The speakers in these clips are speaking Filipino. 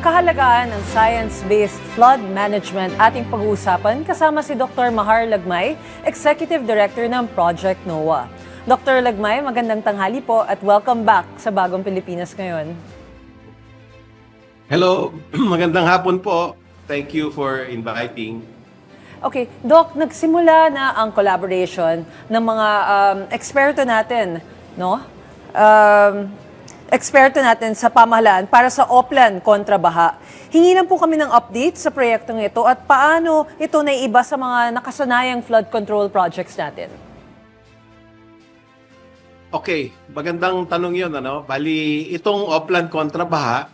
kahalagahan ng science-based flood management ating pag-uusapan kasama si Dr. Mahar Lagmay, Executive Director ng Project NOAA. Dr. Lagmay, magandang tanghali po at welcome back sa Bagong Pilipinas Ngayon. Hello, magandang hapon po. Thank you for inviting. Okay, Doc, nagsimula na ang collaboration ng mga eksperto natin, no? Eksperto natin sa pamahalaan para sa Oplan kontra baha. Hingi lang po kami ng update sa proyektong ito at paano ito naiiba sa mga nakasanayang flood control projects natin. Okay, magandang tanong yun. Bali, itong Oplan kontra baha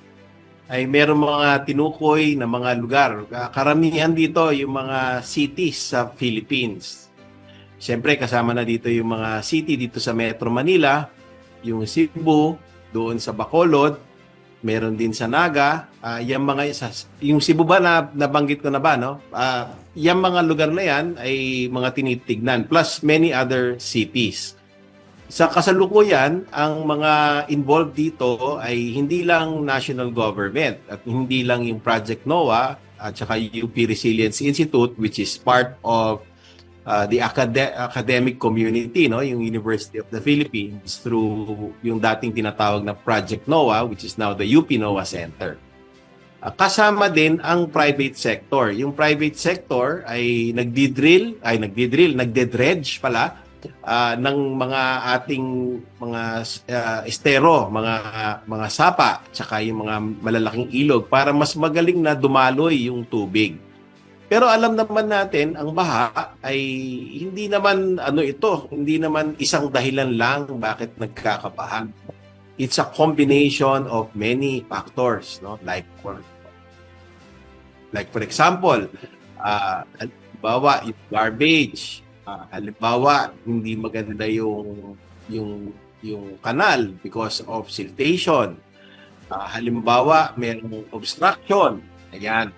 ay meron mga tinukoy na mga lugar. Karamihan dito yung mga cities sa Philippines. Siyempre, kasama na dito yung mga city dito sa Metro Manila, yung Cebu, doon sa Bacolod, meron din sa Naga, yung Cebu ba na nabanggit ko na ba, no? Yung mga lugar na yan ay mga tinitignan, plus many other cities. Sa kasalukuyan, ang mga involved dito ay hindi lang national government at hindi lang yung Project NOAA at saka UP Resilience Institute, which is part of the academic community, no, yung University of the Philippines, through yung dating tinatawag na Project NOAA, which is now the UP NOAA Center. Kasama din ang private sector. Yung private sector ay nagde-dredge pala ng mga ating mga estero, mga sapa, tsaka yung mga malalaking ilog para mas magaling na dumaloy yung tubig. Pero alam naman natin, ang baha ay hindi naman hindi naman isang dahilan lang bakit nagkakabaha. It's a combination of many factors, no? Like for example, halimbawa, yung garbage, halimbawa, hindi maganda yung kanal because of siltation. Halimbawa, mayroong obstruction. Ayan.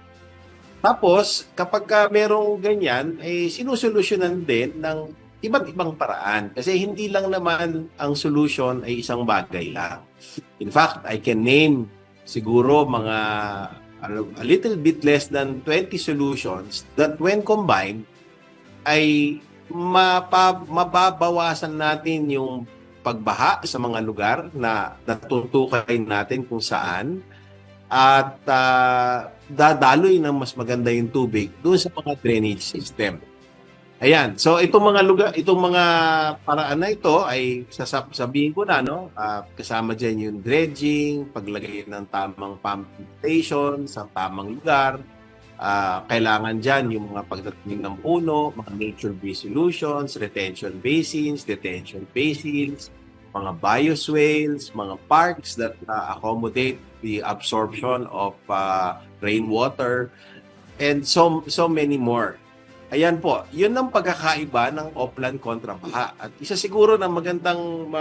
Tapos, kapag merong ganyan, sinusolusyonan din ng iba't ibang paraan. Kasi hindi lang naman ang solution ay isang bagay lang. In fact, I can name siguro mga a little bit less than 20 solutions that when combined, ay mababawasan natin yung pagbaha sa mga lugar na natutukoy natin kung saan at dadaloy ng mas maganda yung tubig doon sa mga drainage system. Ayan. So itong mga paraan na ito ay sasabihin ko na, no, kasama diyan yung dredging, paglagay ng tamang pumping station sa tamang lugar. Kailangan diyan yung mga pagtatanim ng puno, mga nature-based solutions, retention basins, detention basins, mga bioswales, mga parks that accommodate the absorption of rainwater, and so many more. Ayan po, yun ang pagkakaiba ng Oplan kontra baha. At isa siguro na magandang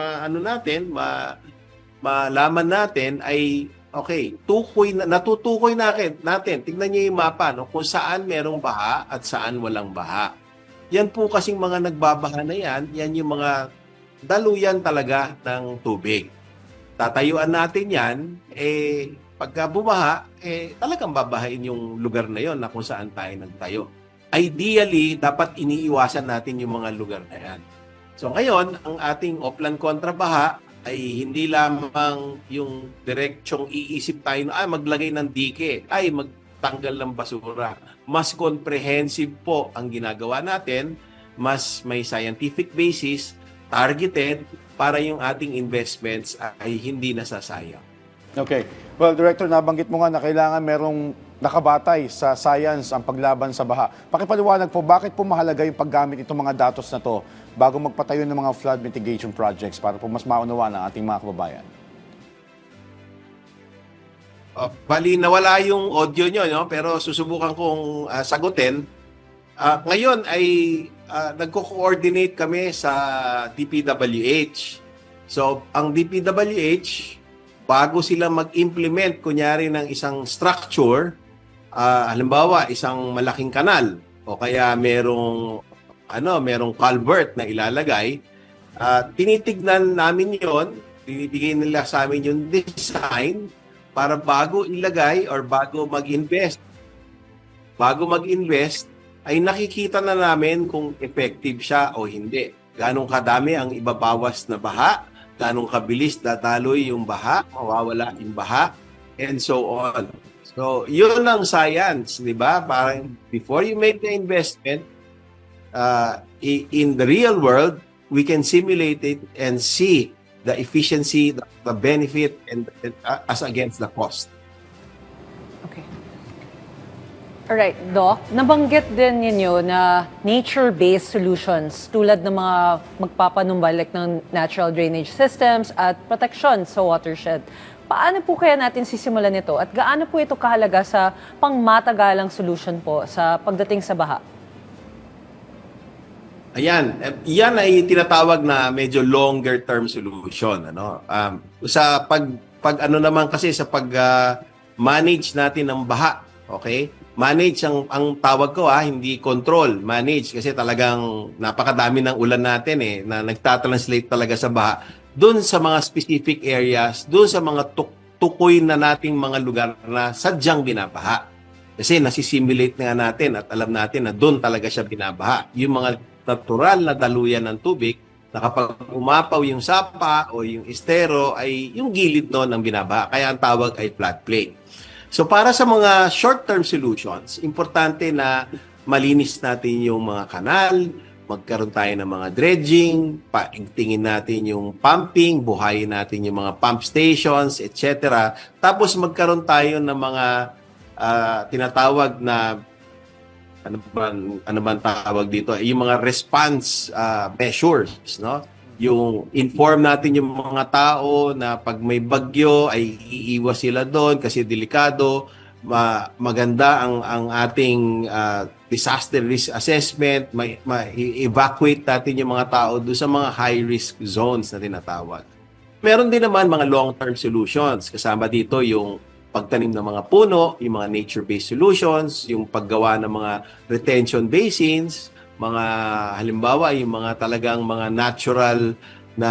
malaman natin ay, okay, natutukoy natin. Tingnan niyo yung mapa, no, kung saan merong baha at saan walang baha. Yan po kasing mga nagbabaha na yan yung mga daluyan talaga ng tubig. Tatayuan natin yan, pagka bumaha, talagang babahain yung lugar na yon na kung saan tayo nagtayo. Ideally, dapat iniiwasan natin yung mga lugar na yan. So ngayon, ang ating Oplan kontra baha ay hindi lamang yung direksyong iisip tayo na maglagay ng dike, magtanggal ng basura. Mas comprehensive po ang ginagawa natin, mas may scientific basis, targeted, para yung ating investments ay hindi nasasayang. Okay. Well, Director, nabanggit mo nga na kailangan merong nakabatay sa science ang paglaban sa baha. Pakipaliwanag po, bakit po mahalaga yung paggamit itong mga datos na to bago magpatayo ng mga flood mitigation projects para po mas maunawaan ang ating mga kababayan? Bali, nawala yung audio nyo, no? Pero susubukan kong sagutin. Ngayon ay nagko-coordinate kami sa DPWH. So, ang DPWH, bago sila mag-implement, kunyari, ng isang structure, halimbawa, isang malaking kanal, o kaya merong culvert na ilalagay, tinitignan namin yon, binibigay nila sa amin yung design, para bago ilagay or bago mag-invest, ay nakikita na namin kung effective siya o hindi. Ganong kadami ang ibabawas na baha, ganong kabilis dadaloy yung baha, mawawala yung baha, and so on. So, yun ang science, di ba? Parang before you make the investment, in the real world, we can simulate it and see the efficiency, the benefit, and as against the cost. Okay. Alright, Doc, nabanggit din ninyo na nature-based solutions tulad ng mga magpapanumbalik ng natural drainage systems at protection sa watershed. Paano po kaya natin sisimulan ito at gaano po ito kahalaga sa pangmatagalang solution po sa pagdating sa baha? Ayan, yan ay tinatawag na medyo longer term solution, ano. Sa pag ano naman kasi sa pag manage natin ng baha, okay? Manage ang tawag ko hindi control, manage kasi talagang napakadami ng ulan natin na nagta-translate talaga sa baha. Doon sa mga specific areas, doon sa mga tukoy na nating mga lugar na sadyang binabaha. Kasi nasisimulate nga natin at alam natin na doon talaga siya binabaha. Yung mga natural na daluyan ng tubig na kapag umapaw yung sapa o yung estero ay yung gilid noon ng binabaha. Kaya ang tawag ay floodplain. So para sa mga short-term solutions, importante na malinis natin yung mga kanal, magkaroon tayo ng mga dredging, paingtingin natin yung pumping, buhayin natin yung mga pump stations, etc. Tapos magkaroon tayo ng mga tinatawag na ano man tawag dito, yung mga response measures, no? Yung inform natin yung mga tao na pag may bagyo ay iiwas sila doon kasi delikado. Maganda ang ating disaster risk assessment, evacuate natin yung mga tao doon sa mga high risk zones na tinatawag. Meron din naman mga long-term solutions. Kasama dito yung pagtanim ng mga puno, yung mga nature-based solutions, yung paggawa ng mga retention basins, mga halimbawa yung mga talagang mga natural na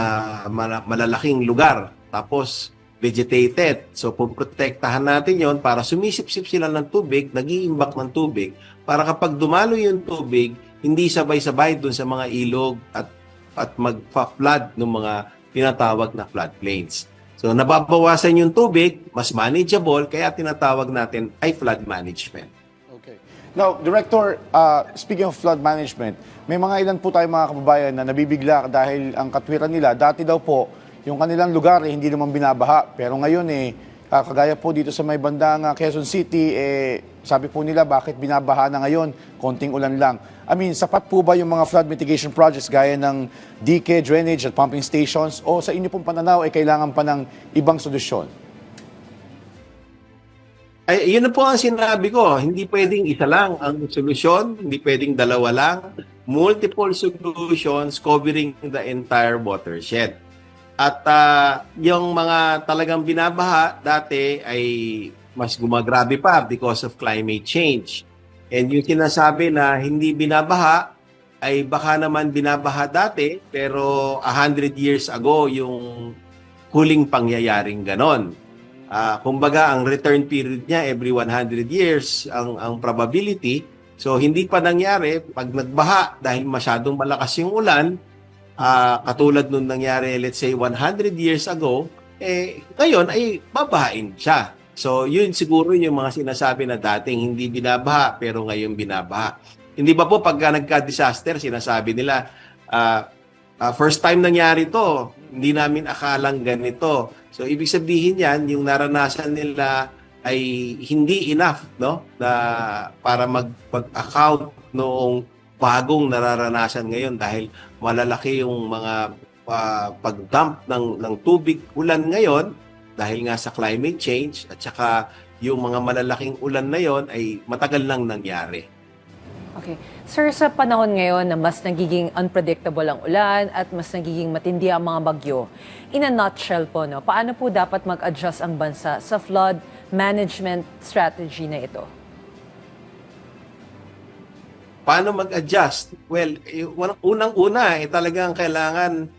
malalaking lugar. Tapos vegetated. So, puprotektahan natin yon para sumisip-sip sila ng tubig, nag-iimbak ng tubig, para kapag dumalo yung tubig, hindi sabay-sabay dun sa mga ilog at magpa-flood ng mga tinatawag na floodplains. So, nababawasan yung tubig, mas manageable, kaya tinatawag natin ay flood management. Okay. Now, Director, speaking of flood management, may mga ilan po tayo mga kababayan na nabibigla dahil ang katwiran nila, dati daw po, yung kanilang lugar hindi naman binabaha. Pero ngayon kagaya po dito sa may bandang Quezon City, sabi po nila bakit binabaha na ngayon, konting ulan lang. I mean, sapat po ba yung mga flood mitigation projects gaya ng DK, drainage at pumping stations o sa inyo pong pananaw ay kailangan pa ng ibang solusyon? Ay, yun na po ang sinabi ko. Hindi pwedeng isa lang ang solusyon, hindi pwedeng dalawa lang. Multiple solutions covering the entire watershed. At yung mga talagang binabaha dati ay mas gumagrabe pa because of climate change. And yung sinasabi na hindi binabaha ay baka naman binabaha dati pero 100 years ago yung huling pangyayaring ganon. Kumbaga ang return period niya every 100 years ang probability. So hindi pa nangyari pag nagbaha dahil masyadong malakas yung ulan. Katulad nung nangyari, let's say, 100 years ago, ngayon ay babahain siya. So, yun siguro yung mga sinasabi na dating hindi binabaha, pero ngayon binabaha. Hindi ba po pagka nagka-disaster, sinasabi nila, first time nangyari to, hindi namin akalang ganito. So, ibig sabihin yan, yung naranasan nila ay hindi enough, no? Para mag-account noong bagong nararanasan ngayon dahil malalaki yung mga pag-dump ng tubig ulan ngayon dahil nga sa climate change at saka yung mga malalaking ulan na yon ay matagal lang nangyari. Okay. Sir, sa panahon ngayon na mas nagiging unpredictable ang ulan at mas nagiging matindi ang mga bagyo, in a nutshell po, paano po dapat mag-adjust ang bansa sa flood management strategy na ito? Paano mag-adjust? Well, unang-una, talagang kailangan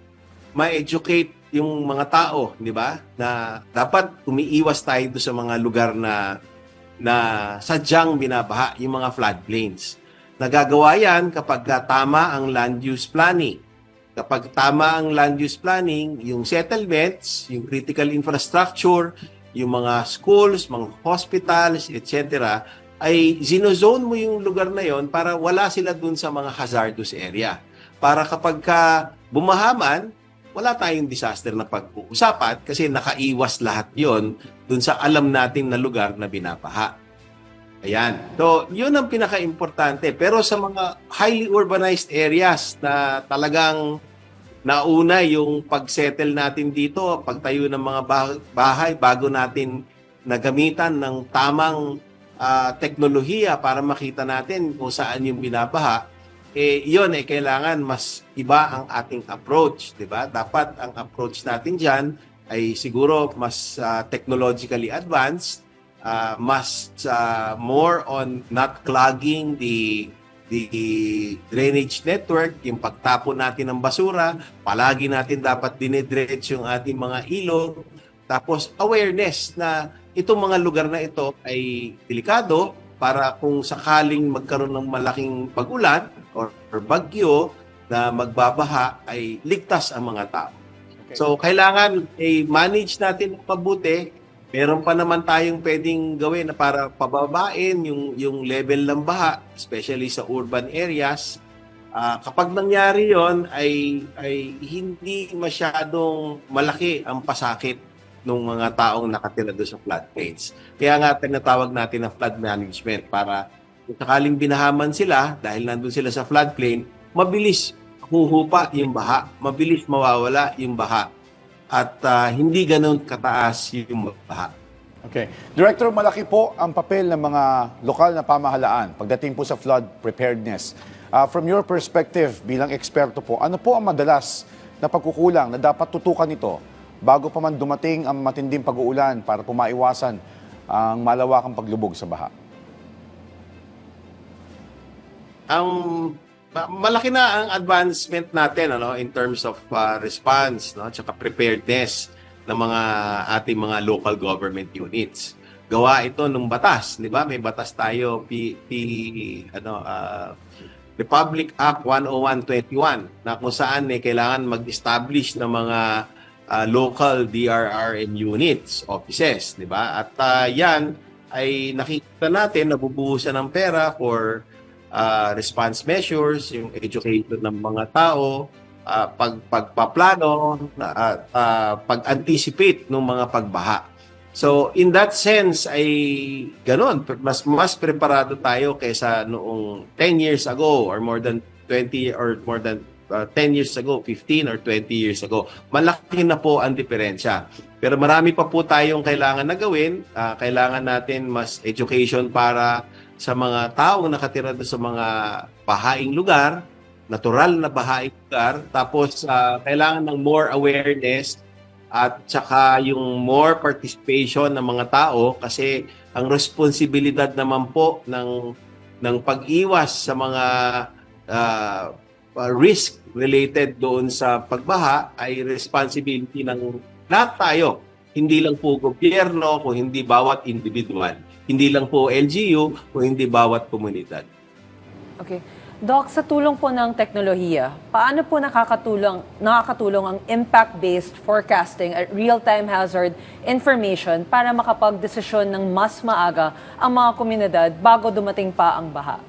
ma-educate yung mga tao, di ba? Na dapat umiiwas tayo doon sa mga lugar na sadyang binabaha, yung mga floodplains. Nagagawa yan kapag tama ang land use planning. Kapag tama ang land use planning, yung settlements, yung critical infrastructure, yung mga schools, mga hospitals, etc., ay zinozone mo yung lugar na yon para wala sila dun sa mga hazardous area. Para kapag bumahaman, wala tayong disaster na pag-uusapan kasi nakaiwas lahat yon dun sa alam natin na lugar na binabaha. Ayan. So, yun ang pinaka-importante. Pero sa mga highly urbanized areas na talagang nauna yung pag-settle natin dito, pagtayo ng mga bahay bago natin nagamitan ng tamang teknolohiya para makita natin kung saan yung binabaha, yun kailangan mas iba ang ating approach, di ba? Dapat ang approach natin diyan ay siguro mas technologically advanced, mas more on not clogging the drainage network, yung pagtapon natin ng basura, palagi natin dapat dinedredge yung ating mga ilog, tapos awareness na itong mga lugar na ito ay delikado para kung sakaling magkaroon ng malaking pag-ulan or bagyo na magbabaha ay ligtas ang mga tao. Okay. So kailangan manage natin mabuti. Meron pa naman tayong pwedeng gawin na para pababain yung level ng baha, especially sa urban areas. Kapag nangyari yon ay hindi masyadong malaki ang pasakit ng mga taong nakatira doon sa floodplains. Kaya nga tinatawag natin na flood management para kung sakaling binahaman sila dahil nandun sila sa floodplain, mabilis huhupa yung baha, mabilis mawawala yung baha at hindi ganun kataas yung baha. Okay. Director, malaki po ang papel ng mga lokal na pamahalaan pagdating po sa flood preparedness. From your perspective bilang eksperto po, ano po ang madalas na pagkukulang na dapat tutukan nito bago pa man dumating ang matinding pag-uulan para po maiwasan ang malawakang paglubog sa baha? Malaki na ang advancement natin in terms of response, at saka preparedness ng mga ating mga local government units. Gawa ito ng batas, di ba? May batas tayo Republic Act 10121 na kung saan kailangan mag-establish ng mga local DRRM units, offices, di ba? At yan ay nakikita natin nabubuhusan ng pera for response measures, yung education ng mga tao, pagpaplano, pag-anticipate ng mga pagbaha. So, in that sense ay ganun, mas preparado tayo kaysa noong 10 years ago or more than 20 or more than 10 years ago, 15 or 20 years ago. Malaki na po ang diferensya. Pero marami pa po tayong kailangan na gawin. Kailangan natin mas education para sa mga taong nakatira sa mga bahaing lugar, natural na bahaing lugar. Tapos kailangan ng more awareness at saka yung more participation ng mga tao kasi ang responsibilidad naman po ng pag-iwas sa mga risk related doon sa pagbaha ay responsibility ng lahat tayo. Hindi lang po gobyerno, kung hindi bawat individual. Hindi lang po LGU, kung hindi bawat komunidad. Okay. Doc, sa tulong po ng teknolohiya, paano po nakakatulong ang impact-based forecasting at real-time hazard information para makapag-desisyon ng mas maaga ang mga komunidad bago dumating pa ang baha?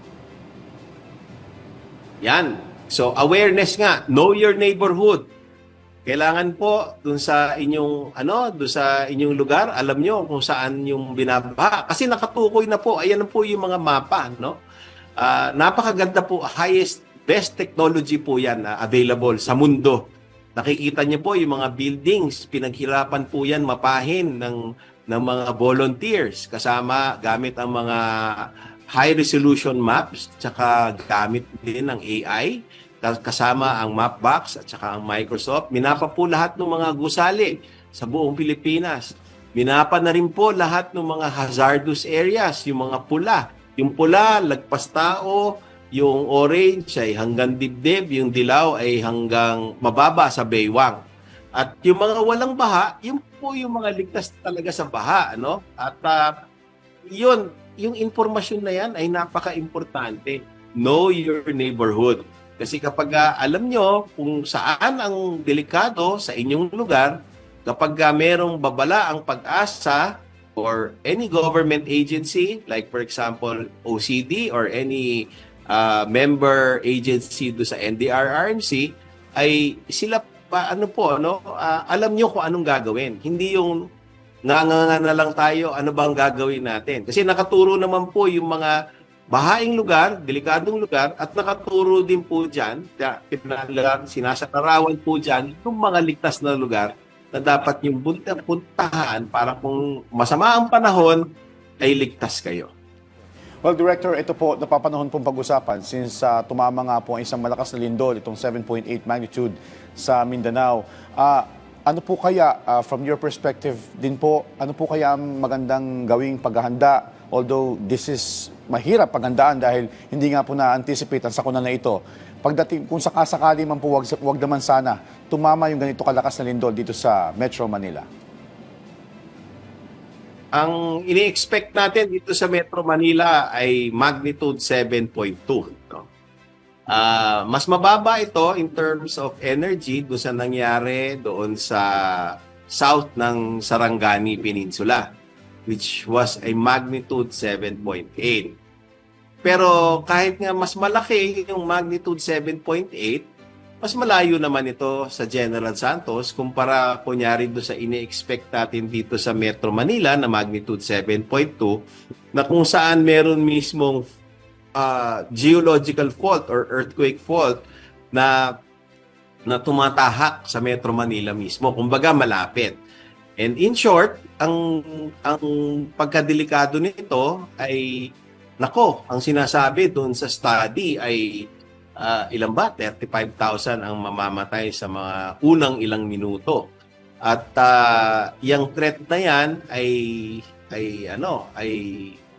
Yan. So, awareness nga. Know your neighborhood. Kailangan po dun sa inyong lugar, alam nyo kung saan yung binabaha. Kasi nakatukoy na po. Ayan na po yung mga mapa, no? Napakaganda po, best technology po yan available sa mundo. Nakikita niyo po yung mga buildings, pinaghirapan po yan mapahin ng mga volunteers kasama gamit ang mga high resolution maps, tsaka gamit din ng AI, kasama ang Mapbox at tsaka ang Microsoft. Minapa po lahat ng mga gusali sa buong Pilipinas. Minapa na rin po lahat ng mga hazardous areas, yung mga pula. Yung pula, lagpas tao, yung orange ay hanggang dibdib, yung dilaw ay hanggang mababa sa baywang. At yung mga walang baha, yun po yung mga ligtas talaga sa baha, ano? At yun, yung impormasyon na yan ay napaka-importante. Know your neighborhood. Kasi kapag alam nyo kung saan ang delikado sa inyong lugar, kapag merong babala ang Pag-asa or any government agency, like for example, OCD or any member agency do sa NDRRMC, ay sila ano po, alam nyo kung anong gagawin. Hindi yung nganga na lang tayo, ano bang gagawin natin. Kasi nakaturo naman po yung mga bahaing lugar, delikadong lugar, at nakaturo din po dyan, sinasatarawan po dyan, yung mga ligtas na lugar na dapat yung puntahan para kung masama ang panahon, ay ligtas kayo. Well, Director, ito po, napapanahon pong pag-usapan since tumama nga po ang isang malakas na lindol, itong 7.8 magnitude sa Mindanao. Ano po kaya, from your perspective din po, ano po kaya ang magandang gawing paghahanda? Although this is mahirap paghandaan dahil hindi nga po na-anticipate ang sakuna na ito. Pagdating, kung sakasakali man po, wag naman sana tumama yung ganito kalakas na lindol dito sa Metro Manila. Ang ini-expect natin dito sa Metro Manila ay magnitude 7.2. No? Mas mababa ito in terms of energy doon sa nangyari doon sa south ng Sarangani Peninsula, which was a magnitude 7.8. Pero kahit nga mas malaki yung magnitude 7.8, mas malayo naman ito sa General Santos kumpara kunyari do sa ini-expect natin dito sa Metro Manila na magnitude 7.2 na kung saan meron mismong geological fault or earthquake fault na tumatahak sa Metro Manila mismo. Kumbaga malapit. And in short, ang pagkadelikado nito ay ang sinasabi doon sa study ay ilan ba? 35,000 ang mamamatay sa mga unang ilang minuto. At yung threat na yan ay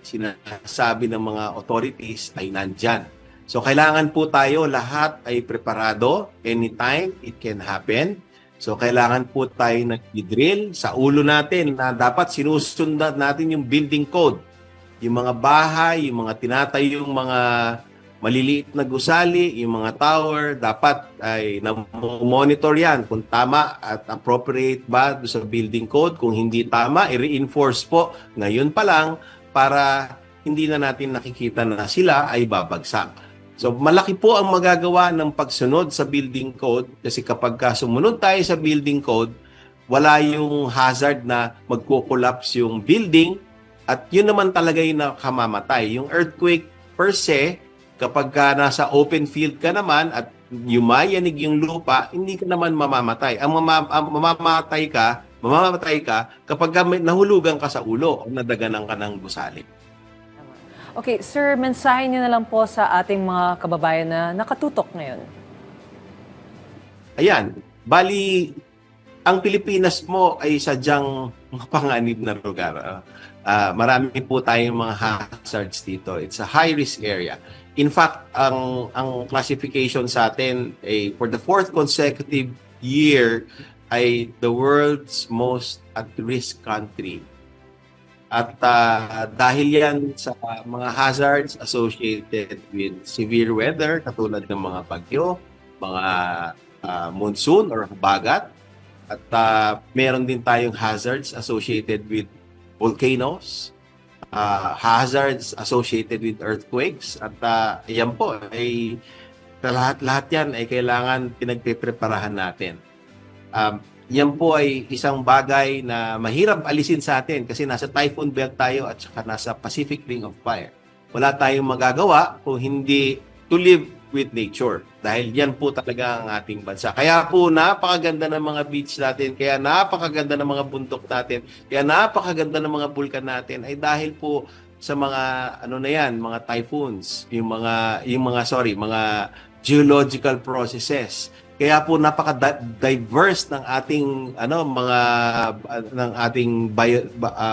sinasabi ng mga authorities ay nandyan. So kailangan po tayo lahat ay preparado. Anytime it can happen. So kailangan po tayo nag-drill sa ulo natin na dapat sinusundan natin yung building code. Yung mga bahay, yung mga tinatayong mga maliliit na gusali, yung mga tower, dapat ay na-monitor yan kung tama at appropriate ba sa building code. Kung hindi tama, i-reinforce po ngayon pa lang para hindi na natin nakikita na sila ay babagsak. So malaki po ang magagawa ng pagsunod sa building code kasi kapag sumunod tayo sa building code, wala yung hazard na magko-collapse yung building at yun naman talaga yung nakamamatay. Yung earthquake per se, kapag nasa open field ka naman at yumayanig yung lupa, hindi ka naman mamamatay. Ang mamamatay ka kapag nahulugan ka sa ulo o nadaganan ka ng gusali. Okay, sir, mensahe niyo na lang po sa ating mga kababayan na nakatutok ngayon. Ayan, bali, ang Pilipinas mo ay sadyang mapanganib na lugar. Marami po tayong mga hazards dito. It's a high-risk area. In fact, ang classification sa atin ay for the 4th consecutive year ay the world's most at-risk country. At dahil yan sa mga hazards associated with severe weather, katulad ng mga bagyo, mga monsoon or bagat, at meron din tayong hazards associated with volcanoes, hazards associated with earthquakes, at yan po ay lahat yan ay kailangan pinagpepreparahan natin. Yan po ay isang bagay na mahirap alisin sa atin kasi nasa typhoon belt tayo at saka nasa Pacific Ring of Fire. Wala tayong magagawa kung hindi to live with nature. Dahil yan po talaga ang ating bansa. Kaya po napakaganda ng mga beach natin, kaya napakaganda ng mga bundok natin, kaya napakaganda ng mga bulkan natin ay dahil po sa mga mga typhoons, mga geological processes. Kaya po napaka-diverse ng ating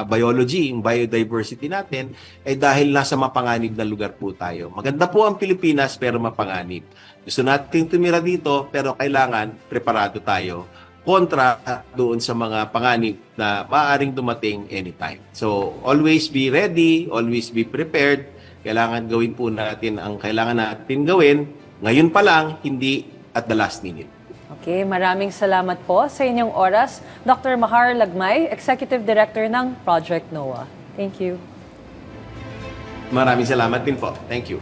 biology, yung biodiversity natin ay dahil nasa mapanganib na lugar po tayo. Maganda po ang Pilipinas pero mapanganib. Gusto nating tumira dito pero kailangan preparado tayo kontra doon sa mga panganib na maaaring dumating anytime. So, always be ready, always be prepared. Kailangan gawin po natin ang kailangan natin gawin. Ngayon pa lang, hindi at the last minute. Okay, maraming salamat po sa inyong oras. Dr. Mahar Lagmay, Executive Director ng Project NOAA. Thank you. Maraming salamat din po. Thank you.